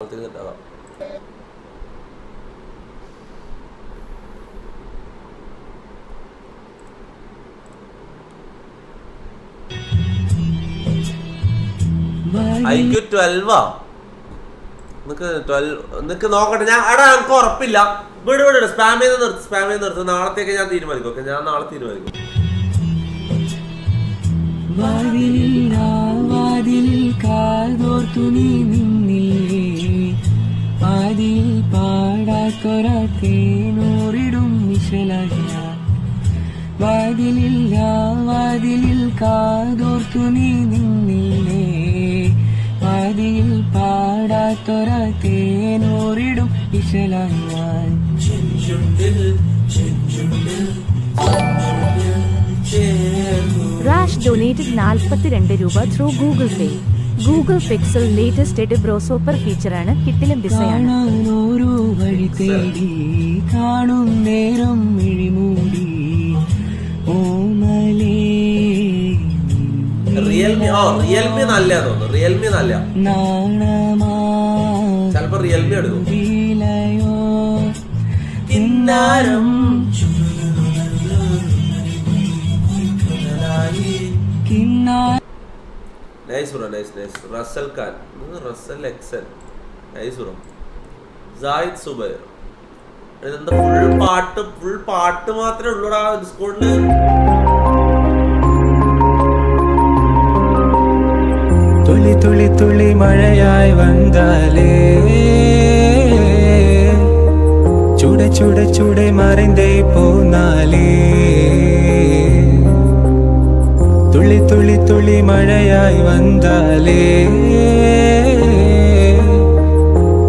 IQ 12 നിനക്ക് നോക്കട്ടെ. ഞാൻ എനിക്ക് ഉറപ്പില്ല. വീട് സ്പാം ചെയ്ത് നിർത്ത്. നാളത്തേക്ക് ഞാൻ തീരുമാനിക്കും. ഓക്കെ, ഞാൻ നാളെ തീരുമാനിക്കും. വാതിലിൽ കാതോർത്തു നീ നിന്നില്ലേ, വാതിൽ പാടാത്തൊര തേനോറിടും ഇശലായി ഞാൻ. റാഷ് ഡൊനേറ്റഡ് 42 രൂപ through Google Pay. Google Pixel latest എഡിബ്രോ സൂപ്പർ ഫീച്ചറാണ്. കിട്ടിലും ഡിസൈനാണ്. ഓരോ വഴി തേടി കാണും നേരം മിഴിമൂടി റിയൽമി നല്ല തോന്നുന്നു. റിയൽമി നല്ല ചിലപ്പോ റിയൽമി എടുക്കും. Nice bro, nice. Rasal Khan, Rasal എക്സൻ, നൈസ് ബ്രോ. സായിദ് സുബൈർ, ഇതെന്താ ഫുൾ പാട്ട് മാത്രമേ ഉള്ളൂടാ ഡിസ്കോഡില്. തുള്ളി തുള്ളി തുള്ളി മഴയായി വന്നാലേ, ചൂട ചൂട ചൂട മറിന്തേ പോന്നാലേ, തുള്ളി തുള്ളി തുള്ളി മഴയായി വന്നാലേ,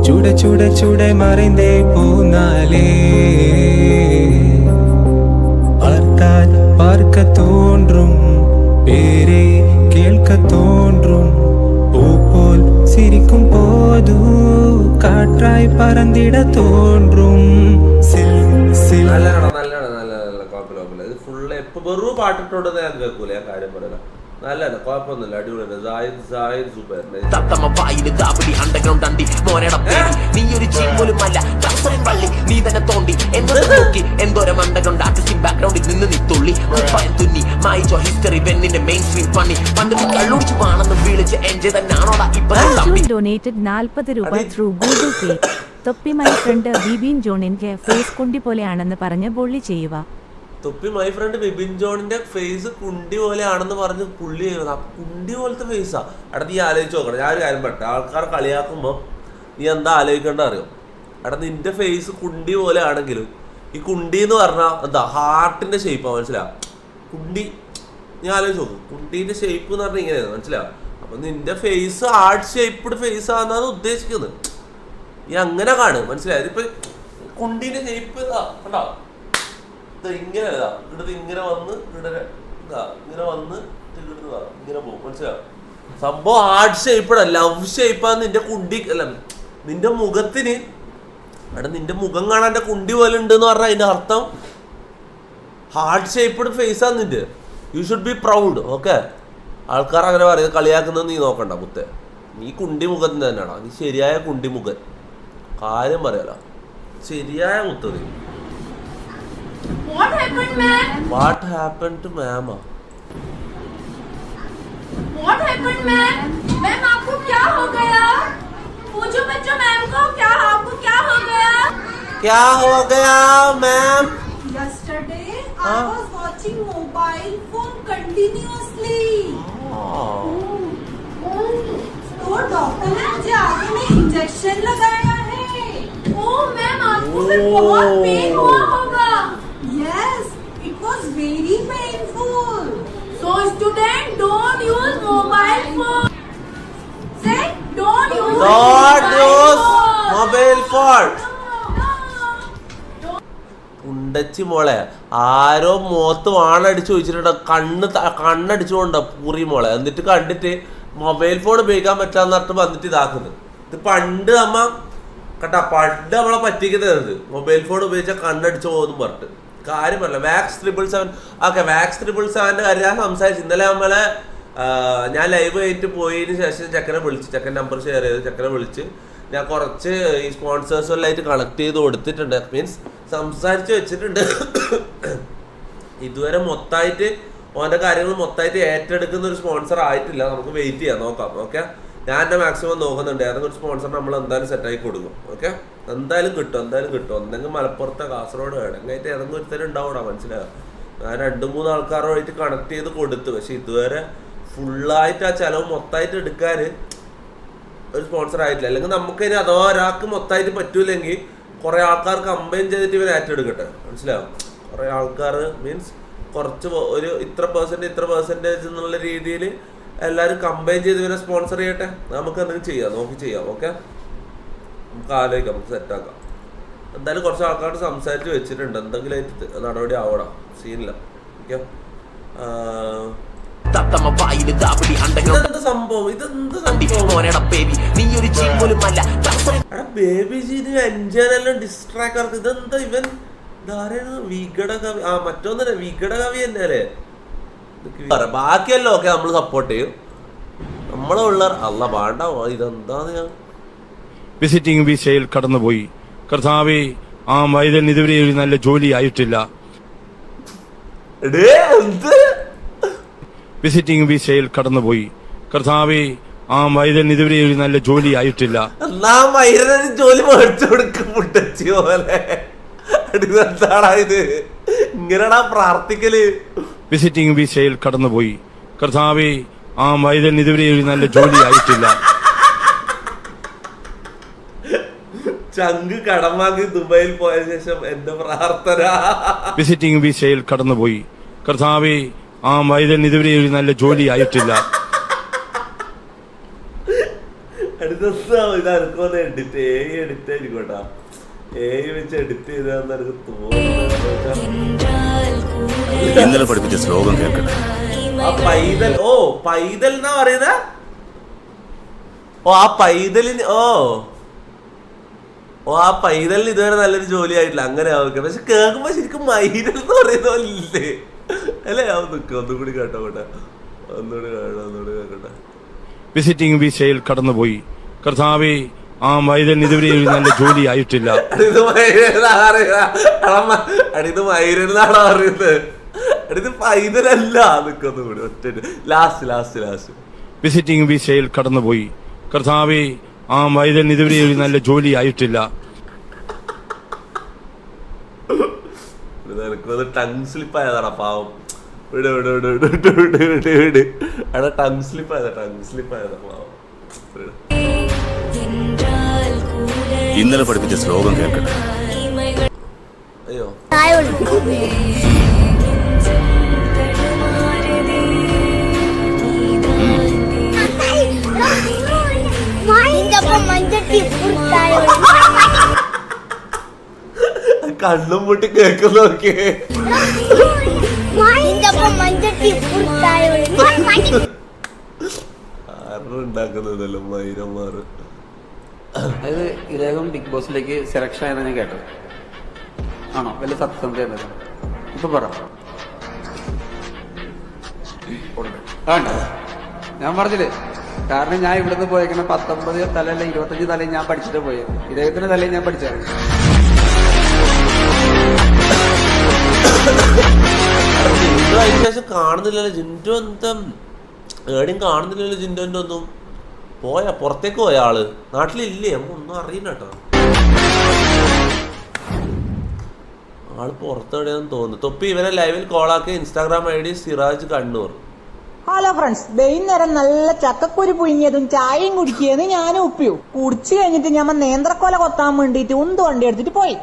ചൂട ചൂട ചൂട മറിന്തേ പോന്നാലേ, பார்த்தால் பார்க்க தோன்றும், பேரே கேட்க தோன்றும், பூ போல் சிரிக்கும் போது காற்றாய் பறந்திட தோன்றும். നല്ല കുഴപ്പമില്ല. ഇത് ഫുള്ള് എപ്പോ വെറും പാട്ടിട്ടോണ്ട് ഞാൻ കേൾക്കൂല. ഞാൻ കാര്യം പറയല. നല്ലതാണ്, കുഴപ്പമൊന്നുമില്ല, അടിപൊളിയാണ്. സായിദ് സുബൈർ ഡൊനേറ്റഡ് 40 രൂപ ത്രൂ ഗൂഗിൾ പേ. തൊപ്പി മൈ ഫ്രണ്ട് ബിബിൻ ജോണിന്റെ ഫേസ് കുണ്ടി പോലെയാണെന്ന് പറഞ്ഞ് ബുള്ളി ചെയ്യുക. തൊപ്പി മൈ ഫ്രണ്ട് ബിബിൻ ജോണിന്റെ ഫേസ് കുണ്ടി പോലെയാണെന്ന് പറഞ്ഞ് പുള്ളി ചെയ്യുന്നത്. കുണ്ടി പോലത്തെ ഫേസാ. എടാ നീ ആലോചിച്ച് നോക്കണം. ഞാൻ ഒരു കാര്യം പറട്ടെ, ആൾക്കാർ കളിയാക്കുമ്പോൾ നീ എന്താ ആലോചിക്കേണ്ട അറിയോ? എടാ നിന്റെ ഫേസ് കുണ്ടി പോലെ ആണെങ്കിലും ഈ കുണ്ടി എന്ന് പറഞ്ഞാൽ എന്താ ഹാർട്ടിന്റെ ഷേപ്പാണ്, മനസ്സിലാവും? കുണ്ടി നീ ആലോചിച്ച് നോക്കും. കുണ്ടീന്റെ ഷേപ്പ് എന്ന് പറഞ്ഞാൽ ഇങ്ങനെയാണ്, മനസ്സിലാവും? അപ്പൊ നിന്റെ ഫേസ് ഹാർട്ട് ഷേപ്പ്ഡ് ഫേസ് ആണെന്നാണ് ഉദ്ദേശിക്കുന്നത്. നീ അങ്ങനെ കാണും, മനസ്സിലായത്? ഇപ്പൊ കുണ്ടീന്റെ ഷേപ്പ് കണ്ടോ, ഇങ്ങനെ ഇവിടുന്ന് ഇങ്ങനെ വന്ന് ഇങ്ങനെ വന്ന് ഇങ്ങനെ പോകും, മനസ്സിലാവും? സംഭവം ഹാർട്ട് ഷേപ്പ്ഡ് അല്ല, ലവ് ഷേപ്പാന്ന് നിന്റെ കുണ്ടി. അല്ല, നിന്റെ മുഖത്തിന് അവിടെ നിന്റെ മുഖം കാണാൻ കുണ്ടി പോലെ ഉണ്ട് എന്ന് പറഞ്ഞാൽ അതിന്റെ അർത്ഥം ഹാർട്ട് ഷേപ്പ്ഡ് ഫേസാണ് നിന്റെ. You should be proud. Okay, ആൾക്കാർ അങ്ങനെ പറയുന്നത് കളിയാക്കുന്നത് നീ നോക്കണ്ട മുത്തേ. നീ കുണ്ടി മുഖത്തിന് തന്നെയാണോ? നീ ശരിയായ കുണ്ടി മുഖൻ. കാര്യം പറയാലോ, ശരിയായ മുത്ത നീ. What happened, ma'am? What happened to ma'am? What happened, ma'am? Ma'am, आपको क्या हो गया? पूछो बच्चों मैम को, क्या आपको क्या हो गया? क्या हो गया ma'am? Yesterday I was watching mobile phone continuously. तो डॉक्टर ने मुझे आगे में इंजेक्शन लगाया है. ओह मैम, आपको फिर बहुत पेन हुआ होगा. Yes, it was very painful. So student, don't use mobile phone. Say, don't use mobile phone. ഉണ്ടച്ചി മോളെ, ആരോ മുഖത്ത് വാണടിച്ച് ചോദിച്ചിട്ടുണ്ടോ? കണ്ണടിച്ചുകൊണ്ടോ പൂറി മോളെ. എന്നിട്ട് കണ്ടിട്ട് മൊബൈൽ ഫോൺ ഉപയോഗിക്കാൻ പറ്റാന്ന് പറഞ്ഞിട്ട് വന്നിട്ട് ഇതാക്കുന്നത്. ഇത് പണ്ട് അമ്മ കേട്ടാ, പണ്ട് നമ്മളെ പറ്റിക്കുന്നത് മൊബൈൽ ഫോൺ ഉപയോഗിച്ചാൽ കണ്ണടിച്ചു പോകുന്നു പറഞ്ഞിട്ട്. കാര്യമല്ല. വാക്സ് 777. ഓക്കെ, വാക്സ് 777ന്റെ കാര്യം ഞാൻ സംസാരിച്ചു. ഇന്നലെ നമ്മളെ ഞാൻ ലൈവ് ആയിട്ട് പോയതിന് ശേഷം ചെക്കനെ വിളിച്ച്, ചെക്കൻ നമ്പർ ഷെയർ ചെയ്ത് ചെക്കനെ വിളിച്ച് ഞാൻ കുറച്ച് ഈ സ്പോൺസേഴ്സുകളായിട്ട് കളക്ട് ചെയ്ത് കൊടുത്തിട്ടുണ്ട്, മീൻസ് സംസാരിച്ച് വെച്ചിട്ടുണ്ട്. ഇതുവരെ മൊത്തമായിട്ട് ഓൻ്റെ കാര്യങ്ങൾ മൊത്തമായിട്ട് ഏറ്റെടുക്കുന്ന ഒരു സ്പോൺസർ ആയിട്ടില്ല. നമുക്ക് വെയിറ്റ് ചെയ്യാം, നോക്കാം. ഓക്കെ, ഞാൻ എൻ്റെ മാക്സിമം നോക്കുന്നുണ്ട്. ഏതെങ്കിലും ഒരു സ്പോൺസർ നമ്മൾ എന്തായാലും സെറ്റാക്കി കൊടുക്കും. ഓക്കെ, എന്തായാലും കിട്ടും. ഒന്നെങ്കിൽ മലപ്പുറത്തെ, കാസർഗോഡ്, എവിടെങ്ങായിട്ട് ഏതെങ്കിലും ഒരുത്തരം ഉണ്ടാവൂടാ, മനസ്സിലാകാം. ഞാൻ 2-3 ആൾക്കാരുമായിട്ട് കണക്ട് ചെയ്ത് കൊടുത്തു. പക്ഷെ ഇതുവരെ ഫുള്ളായിട്ട് ആ ചിലവ് മൊത്തമായിട്ട് എടുക്കാൻ ഒരു സ്പോൺസർ ആയിട്ടില്ല. അല്ലെങ്കിൽ നമുക്കിനി അഥവാ ഒരാൾക്ക് മൊത്തമായിട്ട് പറ്റൂലെങ്കിൽ കുറേ ആൾക്കാർ കമ്പൈൻ ചെയ്തിട്ട് ഇവർ ഏറ്റെടുക്കട്ടെ, മനസ്സിലാവും. കുറേ ആൾക്കാർ മീൻസ് കുറച്ച് ഒരു ഇത്ര പെർസെൻറ്റേജ് എന്നുള്ള രീതിയിൽ എല്ലാവരും കമ്പൈൻ ചെയ്ത് ഇവരെ സ്പോൺസർ ചെയ്യട്ടെ. നമുക്ക് എന്തെങ്കിലും നോക്കി ചെയ്യാം. ഓക്കെ, നമുക്ക് ആലോചിക്കാം, നമുക്ക് സെറ്റാക്കാം. എന്തായാലും കുറച്ച് ആൾക്കാരോട് സംസാരിച്ച് വെച്ചിട്ടുണ്ട്. എന്തെങ്കിലും ആയിട്ട് നടപടി ആവണം, സീനില്ല. ഓക്കെ, ഇതെന്ത് സംഭവം? ബേബി ജീന് അഞ്ചാനെല്ലാം ഡിസ്ട്രാക്ട്. ഇതെന്താ ഇവൻ വികടകവി? മറ്റൊന്നല്ലേ, വികടകവി തന്നെ അല്ലേ? ബാക്കിയല്ലോ ഓക്കെ, നമ്മൾ സപ്പോർട്ട് ചെയ്യും. നമ്മളെ ഉള്ള അല്ല വേണ്ട. ഇതെന്താന്ന് ഞാൻ വിസിറ്റിംഗ് വിസയിൽ കടന്നുപോയി. കർത്താവേ, ആ വൈദ്യൻ ഇതുവരെ ഒരു നല്ല ജോലി ആയിട്ടില്ല. വിസിറ്റിംഗ് വിസയിൽ കടന്നുപോയി. കർത്താവേ, ആ വൈദ്യൻ ഇതുവരെ ഒരു നല്ല ജോലി ആയിട്ടില്ല. ജോലി മേടിച്ചു കൊടുക്കും മുട്ടച്ചി പോലെ. എന്താടാ ഇത്? ഇങ്ങനെടാ പ്രാർത്ഥിക്കല്? വിസിറ്റിംഗ് വിസയിൽ കടന്നുപോയി. കർത്താവേ, ആ വൈദ്യൻ ഇതുവരെ ഒരു നല്ല ജോലി ആയിട്ടില്ല. ചങ്ക് കടം വാങ്ങി ദുബായിൽ പോയ ശേഷം എന്റെ പ്രാർത്ഥന. വിസിറ്റിംഗ് വിസയിൽ കടന്നുപോയി. കർത്താവേ, ആ വൈദ്യൻ ഇതുവരെ ഒരു നല്ല ജോലി ആയിട്ടില്ല. ഇതെനിക്കൊന്ന് എഡിറ്റ് ആയിരിക്കോട്ടാ. വെച്ച് എഡിറ്റ് ചെയ്താന്ന് എനിക്ക് തോന്നുന്നു. ഇന്നലെ പഠിപ്പിച്ച ശ്ലോകം കേൾക്കട്ടെ. ആ പൈതൽ, പൈതൽ എന്നാ പറയുന്ന. ആ പൈതലിന് ആ പൈതലിന് ഇതുവരെ നല്ലൊരു ജോലി ആയിട്ടില്ല. അങ്ങനെ ആവുക. പക്ഷെ കേൾക്കുമ്പോ ശരിക്കും മൈരൽ എന്ന് പറയുന്ന പോലെ ഇല്ലേ അല്ലേ? ഒന്നുകൂടി കേട്ടോട്ടെ. വിസിറ്റിംഗ് വിസയിൽ കടന്നുപോയി. കർത്താവേ, ആ വൈദ്യൻ ഇതുവരെ ഒരു നല്ല ജോലി ആയിട്ടില്ല. ഇത് മൈരനാണോ പറയുന്നത്? ഇത് പൈതലല്ല. ഒന്നുകൂടി ഒറ്റ ലാസ്റ്റ്. വിസിറ്റിംഗ് വിസയിൽ കടന്നുപോയി. കർത്താവേ, ആ വൈദ്യൻ ഇതുവരെ ഒരു നല്ല ജോലി ആയിട്ടില്ല. എനിക്കത് ടങ് സ്ലിപ്പ് ആയതാടാ പാവം. ടങ് സ്ലിപ്പ് ആയതാ പാവം. ഇന്നലെ പഠിപ്പിച്ച ശ്ലോകം കേൾക്കട്ടെ. അയ്യോ, കണ്ണും മുട്ടി കേൾക്കുന്ന നോക്കിയേ. ഉണ്ടാക്കുന്നതല്ലോ മൈരന്മാര്. അതായത് ഇദ്ദേഹം ബിഗ് ബോസിലേക്ക് സെലക്ഷൻ ആയെന്ന് ഞാൻ കേട്ടത് ആണോ? വലിയ സത്യസന്ധത ഇപ്പൊ പറ. ഞാൻ പറഞ്ഞില്ലേ, കാരണം ഞാൻ ഇവിടുന്ന് പോയേക്കുന്ന 19 തലല്ല 25 തലയും ഞാൻ പഠിച്ചിട്ട് പോയത്. ഇദ്ദേഹത്തിന്റെ തലയും ഞാൻ പഠിച്ചാണ്. ശേഷം കാണുന്നില്ലല്ലോ ജിൻഡോ. എന്താ ഏടിയും കാണുന്നില്ലല്ലോ ജിൻഡോന്റെ ഒന്നും. പുറത്തേക്ക് പോയ ആള് നാട്ടിലില്ലേ? ഒന്നും അറിയില്ല കേട്ടോ. ആള് പുറത്തെവിടെയാന്ന് തോന്നുന്നു. തൊപ്പി ഇവനെ ലൈവിൽ കോളാക്കിയ Instagram ID Siraj Kannur. Hello friends, വൈകുന്നേരം നല്ല ചക്കക്കുരു പുഴുങ്ങിയതും ചായയും കുടിക്കുകയെന്ന് ഞാനും ഉപ്പിയും കുടിച്ചു കഴിഞ്ഞിട്ട് ഞാൻ നേന്ത്രക്കൊല കൊത്താൻ വേണ്ടിട്ട് വണ്ടി എടുത്തിട്ട് പോയി.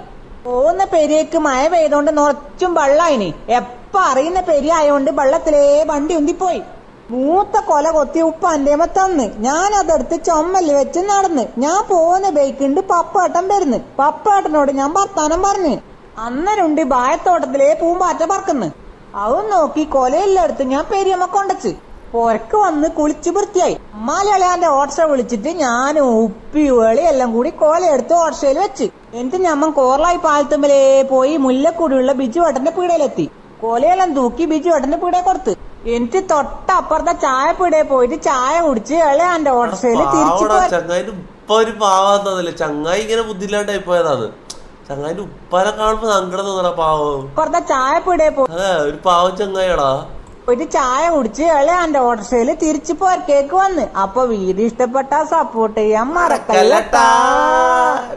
പോകുന്ന പെരിയേക്ക് മഴ പെയ്തോണ്ട് നിറച്ചും വെള്ളായിന്. എപ്പ അറിയുന്ന പെരി ആയോണ്ട് വെള്ളത്തിലേ വണ്ടി ഉന്തിപ്പോയി. മൂത്ത കൊല കൊത്തി ഉപ്പ അന്റേമ തന്ന് ഞാൻ അതെടുത്ത് ചുമല് വെച്ച് നടന്ന്. ഞാൻ പോകുന്ന ബൈക്കുണ്ട് പപ്പാട്ടൻ വരുന്ന്. പപ്പാട്ടനോട് ഞാൻ വർത്താനം പറഞ്ഞു. അന്നരുണ്ട് ബായത്തോട്ടത്തിലേ പൂമ്പാറ്റ പറക്കുന്നു. അവൻ നോക്കി കൊലയെല്ലാം എടുത്ത് ഞാൻ പെരിയമ്മ കൊണ്ടച്ച് പൊരക്ക് വന്ന് കുളിച്ച് വൃത്തിയായി. അമ്മാലിയാന്റെ ഓട്ടോറിക്ഷ വിളിച്ചിട്ട് ഞാനും ഉപ്പി വെളിയെല്ലാം കൂടി കൊലയെടുത്ത് ഓട്ടോറിക്ഷയിൽ വെച്ച്. എന്നിട്ട് ഞമ്മൻ കോർലായി പാലത്തുമ്പലേ പോയി മുല്ലക്കൂടിയുള്ള ബിജു ഏട്ടന്റെ പീടയിലെത്തി. കൊലയെല്ലാം തൂക്കി ബിജു ഏട്ടന്റെ പീടയെ കൊടുത്ത്. എന്നിട്ട് തൊട്ടപ്പുറത്തെ ചായ പീടയെ പോയിട്ട് ചായ കുടിച്ച് ഇളയാന്റെ ഓട്ടോറിക്ഷയിൽ തിരിച്ചു പോയി. ഇപ്പൊ ഒരു പാവം തോന്നില്ല. ചങ്ങായി ഇങ്ങനെ ബുദ്ധിയില്ലാണ്ടായി പോയതാണ്. ചങ്ങായിന്റെ ഉപ്പാനെ കാണുമ്പോ സങ്കടം തോന്നണ പാവം. കുറച്ച് ചായ പിടിയെ പോ. അതെ, ഒരു പാവം ചങ്ങായിടാ. ഒരു ചായ കുടിച്ച് എന്റെ ഓട്ടോറിക്ഷയില് തിരിച്ചു പോർക്കേക്ക് വന്ന്. അപ്പൊ വീഡിയോ ഇഷ്ടപ്പെട്ട സപ്പോർട്ട് ചെയ്യാൻ മറക്കല്ലട്ടാ.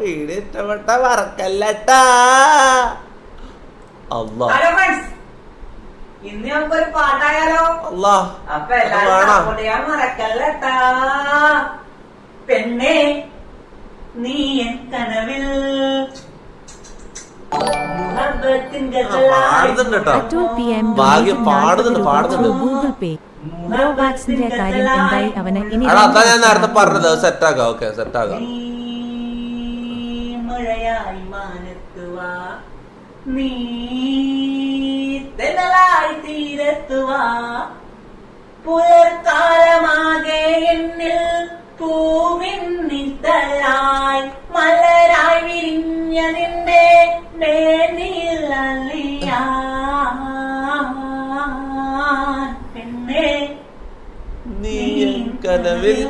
വീഡിയോ ഇഷ്ടപ്പെട്ട മറക്കല്ലട്ടാ. അല്ലാ ഇന്ന് നമുക്കൊരു പാട്ടായാലോ? അല്ലാ അപ്പൊ എല്ലാരും സപ്പോർട്ട് ചെയ്യാൻ മറക്കല്ലട്ടാ. പെണ്ണേ നീ എൻ കനവിൽ പാടുന്നുണ്ട് കേട്ടോ. അറ്റൂർ PM ഭാഗ്യം പാടുന്നുണ്ട്. ഗൂഗിൾ പേ. ബ്രോ വാക്സിന്റെ കാര്യം എന്തായി? അവന് ഇനി അതാ ഞാൻ നേരത്തെ പറഞ്ഞത്. സെറ്റാക്കാം. ഓക്കെ, സെറ്റാക്കാം. മഴയായി മാനത്തുവാ, നീ തെന്നലായി തീരത്തുവാ, പുലർക്കാലമാകെ എന്നിൽ പൂവിന്നിത്തലായി മലരായി വിരിഞ്ഞ നിന്റെ പെണ്ണേ നീ എൻ കനവിൽ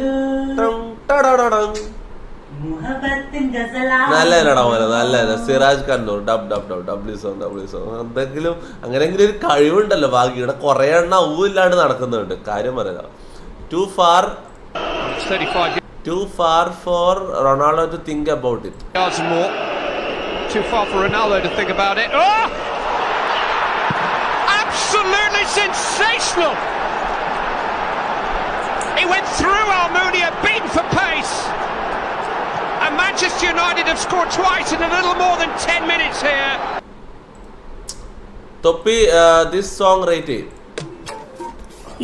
നല്ല മോനെ, നല്ല സിറാജ് കണ്ണൂർ ഡബ്ല്യു സോങ്. എന്തെങ്കിലും അങ്ങനെങ്കിലും ഒരു കഴിവുണ്ടല്ലോ ബാക്കി. ഇവിടെ കുറെ എണ്ണ ഊല്ലാണ്ട് നടക്കുന്നുണ്ട്. കാര്യം പറയാ. Too far for Ronaldo to think about it. Too far for Ronaldo to think about it. Oh! Absolutely sensational! He went through Almunia, beaten for pace. And Manchester United have scored twice in a little more than 10 minutes here. Toppi, this song rate it.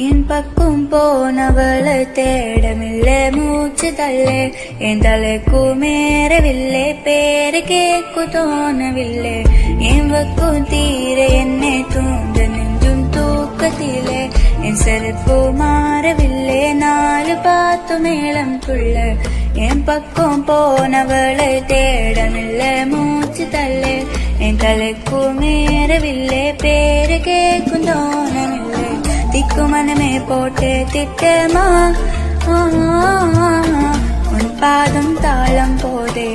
என் பக்கம் போனவளை தேடமில்லை, மூச்சு தள்ளே என் தலைக்கு மேறவில்லை, பேரு கேட்கு தோணவில்லை, என் வக்கும் தீர என்னை தூண்ட நெஞ்சும் தூக்கத்திலே, என் செருப்பு மாறவில்லை, நாலு பாத்து மேளம் துள்ள, என் பக்கம் போனவளை தேடமில்லை, மூச்சு தள்ளே என் தலைக்கு மேறவில்லை, பேரு கேட்கும் தோணவில்லை, திக்கு மனமே போட்டு திட்டமா உன் பாதம் தாளம் போதே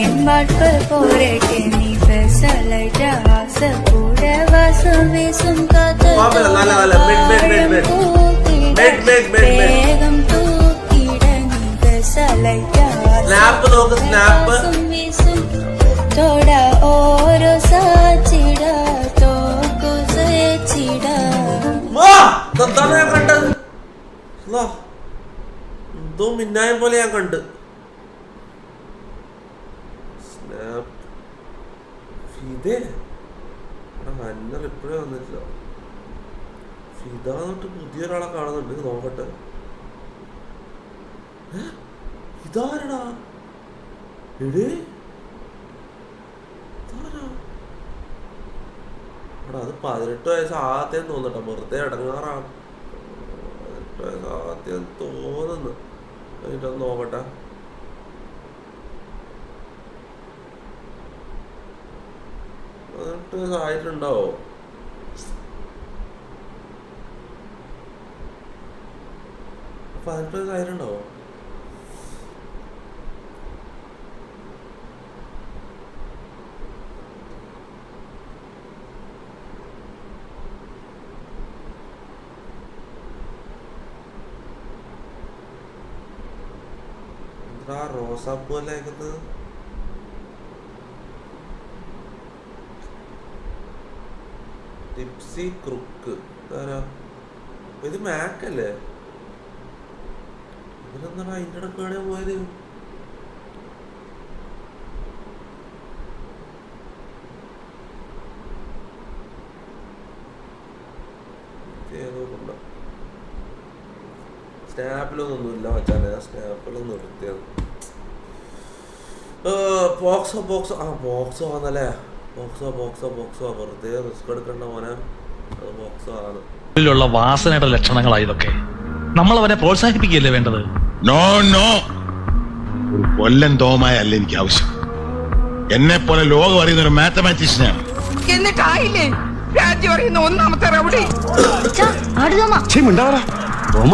என் வாழ்க்கை போரேட்டே, நீ பேசலைட்ட ஆசை கூட வாசம் வீசும் காத்து வேகம் தூக்கிட, நீ பேசலைட்ட வாசம் வீசும் തോട ഓരോ സാച്ചിട തോക്കു സേച്ചിട. എന്താണ് ഞാൻ കണ്ടത്? എന്തോ മിന്നായം പോലെ ഞാൻ കണ്ട്. ഫിദേ അന്നർ എപ്പോഴേ വന്നിട്ടില്ല. ഫിദ എന്നിട്ട് പുതിയൊരാളെ കാണുന്നുണ്ട്. നോക്കട്ടെ. ഇതാരടാ? എടേ അത് 18 വയസ്സ് ആദ്യം തോന്നട്ടോ. വെറുതെ ഇടങ്ങാറാണ്. 18 വയസ്സ് ആദ്യം തോന്നുന്നു. എന്നിട്ടൊന്ന് നോക്കട്ടെ. ആയിട്ടുണ്ടാവോ? ആയിട്ടുണ്ടാവോ? റോസാപ്പൂ അല്ലേ അയക്കുന്നത്? ടിപ്സി ക്രുക്ക് ഇത് മാക്കല്ലേ? ഇവരെന്താണ് അതിൻ്റെ ഇടക്കാടെ പോയത്? ഏതോണ്ട സ്നാപ്പിലൊന്നുമില്ല മച്ചാനെ. സ്നാപ്പിലൊന്നും നിർത്തിയത്. ബോക്സോ ആണല്ലേ? ബോക്സോ വെറുതെ റിസ്ക് എടുക്കണ്ട മോനെ. അത് ബോക്സോ ആണ്. ുള്ള വാസനയുടെ ലക്ഷണങ്ങളാണ് ഇതൊക്കെ. നമ്മൾ അവനെ പ്രോത്സാഹിപ്പിക്കുകയല്ലേ വേണ്ടത്? നോ ഒരു കൊല്ലൻ തോമായ അല്ല എനിക്ക് ആവശ്യം. എന്നെ പോലെ ലോകം അറിയുന്ന ഒരു മാത്തമാറ്റീഷ്യനാണ്. എന്നിട്ടായില്ലേ രാജ്യം അറിയുന്ന ഒന്നാമത്തെ റൗഡി ആടുതോമ തോമ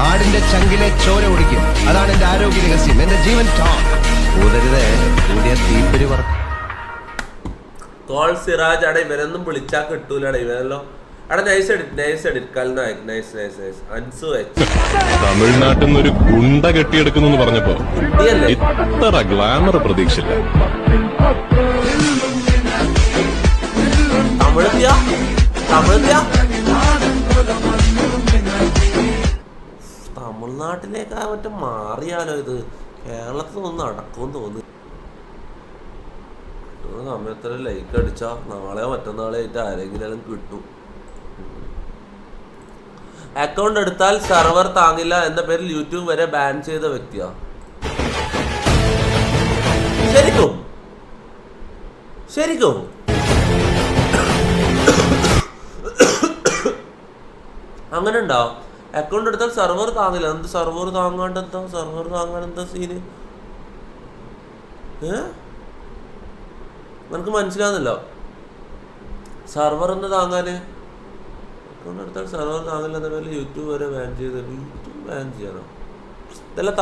ആടിന്റെ ചങ്കിലെ ചോര ഒടിക്കും. അതാണ് എന്റെ ആരോഗ്യ രഹസ്യം, എന്റെ ജീവൻ ടോക്ക്. ഊതരുതേ, പുതിയ തീപ്പൊരി പറക്കും. കോൾ സിറാജ് അട ഇവരൊന്നും വിളിച്ചാൽ കിട്ടൂലടേ ഇവരല്ലോ. അവിടെ nice edit Kalnayak nice Ansu തമിഴ്നാട്ടിൽ നിന്ന് ഒരു ഗുണ്ട കെട്ടിയെടുക്കുന്നു പറഞ്ഞപ്പോ ഇത്ര ഗ്ലാമർ പ്രതീക്ഷിച്ചില്ല. തമിഴ്നാട്ടിലേക്കാ മറ്റേ മാറിയാലോ ഇത്. കേരളത്തിൽ നിന്ന് നടക്കുമെന്ന് തോന്നി. സമയത്ത് ലൈക്ക് അടിച്ചാ നാളെയോ മറ്റന്നാളെ ആയിട്ട് ആരെങ്കിലും കിട്ടും. അക്കൗണ്ട് എടുത്താൽ സെർവർ താങ്ങില്ല എന്ന പേരിൽ യൂട്യൂബ് വരെ ബാൻ ചെയ്ത വ്യക്തിയാ. ശരിക്കും അങ്ങനെ ഉണ്ടാവും. അക്കൗണ്ട് എടുത്താൽ സെർവർ താങ്ങില്ല. എന്ത് സെർവർ താങ്ങാണ്ട് എന്താ? സെർവർ താങ്ങാൻ എന്താ സീന്? നമുക്ക് മനസ്സിലാവുന്നില്ല. സെർവർ എന്താ താങ്ങാന്? അക്കൗണ്ട് എടുത്താൽ സെർവർ താങ്ങില്ല എന്ന പേരിൽ യൂട്യൂബ് വരെ ബാൻ ചെയ്ത്. യൂട്യൂബ് ബാൻ ചെയ്യണം. ഇതെല്ലാം